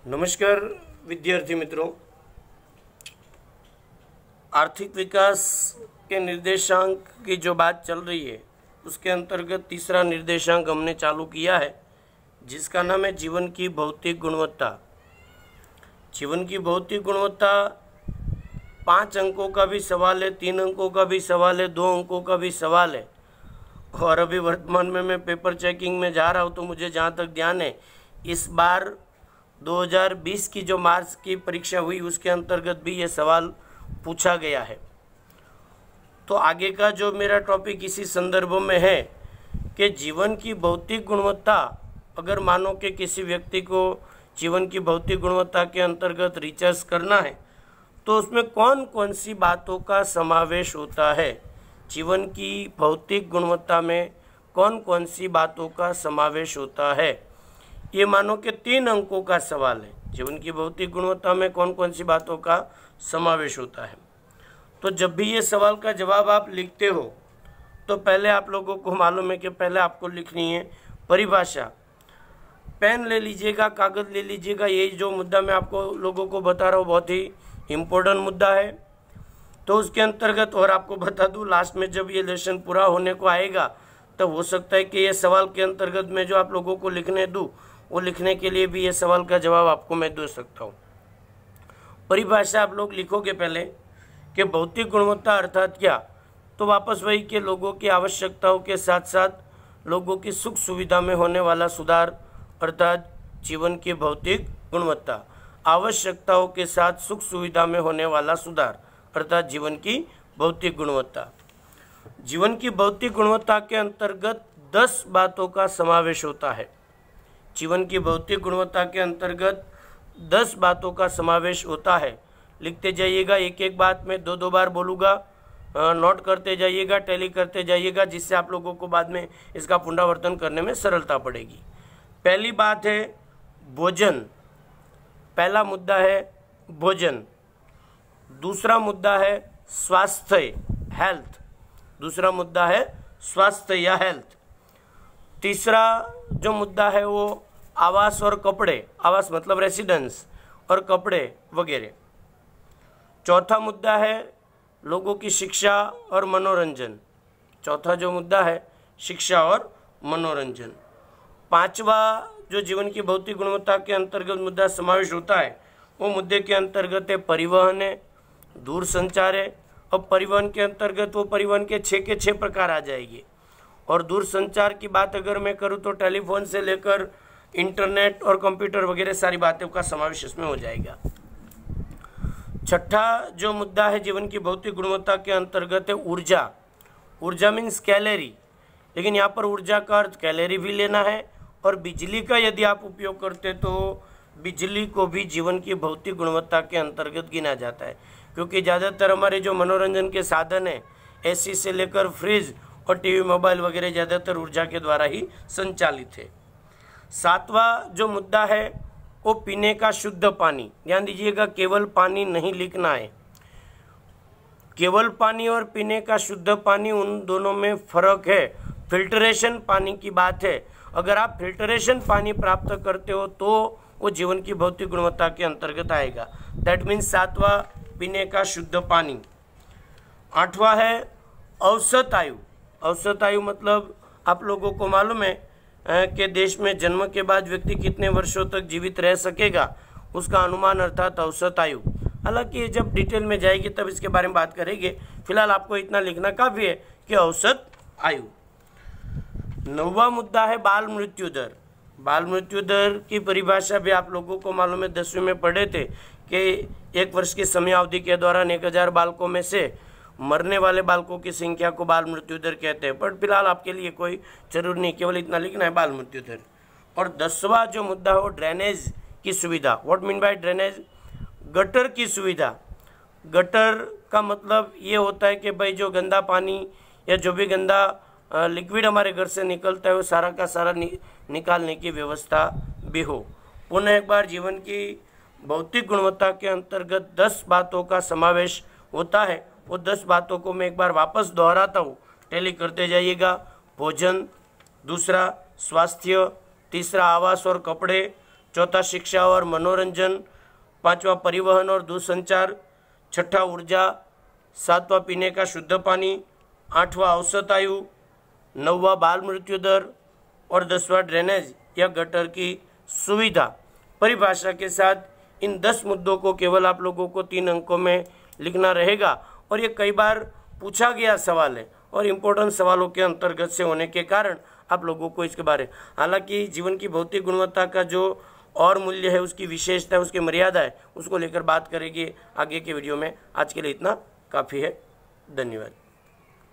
नमस्कार विद्यार्थी मित्रों, आर्थिक विकास के निर्देशांक की जो बात चल रही है उसके अंतर्गत तीसरा निर्देशांक हमने चालू किया है, जिसका नाम है जीवन की भौतिक गुणवत्ता। जीवन की भौतिक गुणवत्ता 5 अंकों का भी सवाल है, 3 अंकों का भी सवाल है, 2 अंकों का भी सवाल है। और अभी वर्तमान में मैं पेपर चेकिंग में जा रहा हूँ, तो मुझे जहाँ तक ध्यान है इस बार 2020 की जो मार्च की परीक्षा हुई उसके अंतर्गत भी ये सवाल पूछा गया है। तो आगे का जो मेरा टॉपिक इसी संदर्भ में है कि जीवन की भौतिक गुणवत्ता, अगर मानो कि किसी व्यक्ति को जीवन की भौतिक गुणवत्ता के अंतर्गत रिसर्च करना है तो उसमें कौन कौन सी बातों का समावेश होता है। जीवन की भौतिक गुणवत्ता में कौन कौन सी बातों का समावेश होता है, ये मानो कि 3 अंकों का सवाल है। जीवन की भौतिक गुणवत्ता में कौन कौन सी बातों का समावेश होता है। तो जब भी ये सवाल का जवाब आप लिखते हो तो पहले आप लोगों को मालूम है कि पहले आपको लिखनी है परिभाषा। पेन ले लीजिएगा, कागज़ ले लीजिएगा। ये जो मुद्दा मैं आपको लोगों को बता रहा हूँ बहुत ही इम्पोर्टेंट मुद्दा है। तो उसके अंतर्गत और आपको बता दूँ, लास्ट में जब ये लेसन पूरा होने को आएगा तब हो सकता है कि ये सवाल के अंतर्गत में जो आप लोगों को लिखने दूँ वो लिखने के लिए भी ये सवाल का जवाब आपको मैं दे सकता हूँ। परिभाषा आप लोग लिखोगे पहले कि भौतिक गुणवत्ता अर्थात क्या, तो वापस वही कि लोगों की आवश्यकताओं के साथ साथ लोगों की सुख सुविधा में होने वाला सुधार अर्थात जीवन की भौतिक गुणवत्ता। आवश्यकताओं के साथ सुख सुविधा में होने वाला सुधार अर्थात जीवन की भौतिक गुणवत्ता। जीवन की भौतिक गुणवत्ता के अंतर्गत 10 बातों का समावेश होता है। जीवन की भौतिक गुणवत्ता के अंतर्गत 10 बातों का समावेश होता है। लिखते जाइएगा, एक एक बात में 2-2 बार बोलूँगा, नोट करते जाइएगा, टैली करते जाइएगा, जिससे आप लोगों को बाद में इसका पुनरावर्तन करने में सरलता पड़ेगी। पहली बात है भोजन। पहला मुद्दा है भोजन। दूसरा मुद्दा है स्वास्थ्य, हेल्थ। दूसरा मुद्दा है स्वास्थ्य या हेल्थ। तीसरा जो मुद्दा है वो आवास और कपड़े, आवास मतलब रेसिडेंस और कपड़े वगैरह। चौथा मुद्दा है लोगों की शिक्षा और मनोरंजन। चौथा जो मुद्दा है शिक्षा और मनोरंजन। पांचवा जो जीवन की भौतिक गुणवत्ता के अंतर्गत मुद्दा समावेश होता है वो मुद्दे के अंतर्गत है परिवहन है, दूर संचार है। अब परिवहन के अंतर्गत वो परिवहन के 6 के 6 प्रकार आ जाएंगे। और दूर संचार की बात अगर मैं करूँ तो टेलीफोन से लेकर इंटरनेट और कंप्यूटर वगैरह सारी बातों का समावेश इसमें हो जाएगा। छठा जो मुद्दा है जीवन की भौतिक गुणवत्ता के अंतर्गत है ऊर्जा। ऊर्जा मीन्स कैलोरी, लेकिन यहाँ पर ऊर्जा का अर्थ कैलोरी भी लेना है। और बिजली का यदि आप उपयोग करते तो बिजली को भी जीवन की भौतिक गुणवत्ता के अंतर्गत गिना जाता है, क्योंकि ज़्यादातर हमारे जो मनोरंजन के साधन हैं एसी से लेकर फ्रिज और टीवी मोबाइल वगैरह ज़्यादातर ऊर्जा के द्वारा ही संचालित है। सातवां जो मुद्दा है वो पीने का शुद्ध पानी। ध्यान दीजिएगा, केवल पानी नहीं लिखना है। केवल पानी और पीने का शुद्ध पानी, उन दोनों में फर्क है। फिल्टरेशन पानी की बात है। अगर आप फिल्टरेशन पानी प्राप्त करते हो तो वो जीवन की भौतिक गुणवत्ता के अंतर्गत आएगा। दैट मीन्स सातवां पीने का शुद्ध पानी। आठवां है औसत आयु। औसत आयु मतलब आप लोगों को मालूम है कि देश में जन्म के बाद व्यक्ति कितने वर्षों तक जीवित रह सकेगा, उसका अनुमान अर्थात औसत आयु। हालांकि जब डिटेल में जाएगी तब इसके बारे में बात करेंगे। फिलहाल आपको इतना लिखना काफ़ी है कि औसत आयु। 9वां मुद्दा है बाल मृत्यु दर। बाल मृत्यु दर की परिभाषा भी आप लोगों को मालूम है, 10वीं में पढ़े थे कि 1 वर्ष की समयावधि के दौरान 1000 बालकों में से मरने वाले बालकों की संख्या को बाल मृत्यु दर कहते हैं। पर फिलहाल आपके लिए कोई जरूर नहीं, केवल इतना लिखना है बाल मृत्यु दर। और 10वां जो मुद्दा है वो ड्रेनेज की सुविधा। What mean by drainage? Gutter की सुविधा। गटर का मतलब ये होता है कि भाई जो गंदा पानी या जो भी गंदा लिक्विड हमारे घर से निकलता है वो सारा का सारा निकालने की व्यवस्था भी हो। पुनः एक बार जीवन की भौतिक गुणवत्ता के अंतर्गत 10 बातों का समावेश होता है। वो 10 बातों को मैं एक बार वापस दोहराता हूँ, टैली करते जाइएगा। भोजन, दूसरा स्वास्थ्य, तीसरा आवास और कपड़े, चौथा शिक्षा और मनोरंजन, पांचवा परिवहन और दूरसंचार, छठा ऊर्जा, सातवां पीने का शुद्ध पानी, आठवां औसत आयु, नौवां बाल मृत्यु दर और 10वां ड्रेनेज या गटर की सुविधा। परिभाषा के साथ इन 10 मुद्दों को केवल आप लोगों को 3 अंकों में लिखना रहेगा और ये कई बार पूछा गया सवाल है और इम्पोर्टेंट सवालों के अंतर्गत से होने के कारण आप लोगों को इसके बारे, हालांकि जीवन की भौतिक गुणवत्ता का जो और मूल्य है, उसकी विशेषता, उसकी मर्यादा है, उसको लेकर बात करेंगे आगे के वीडियो में। आज के लिए इतना काफ़ी है। धन्यवाद।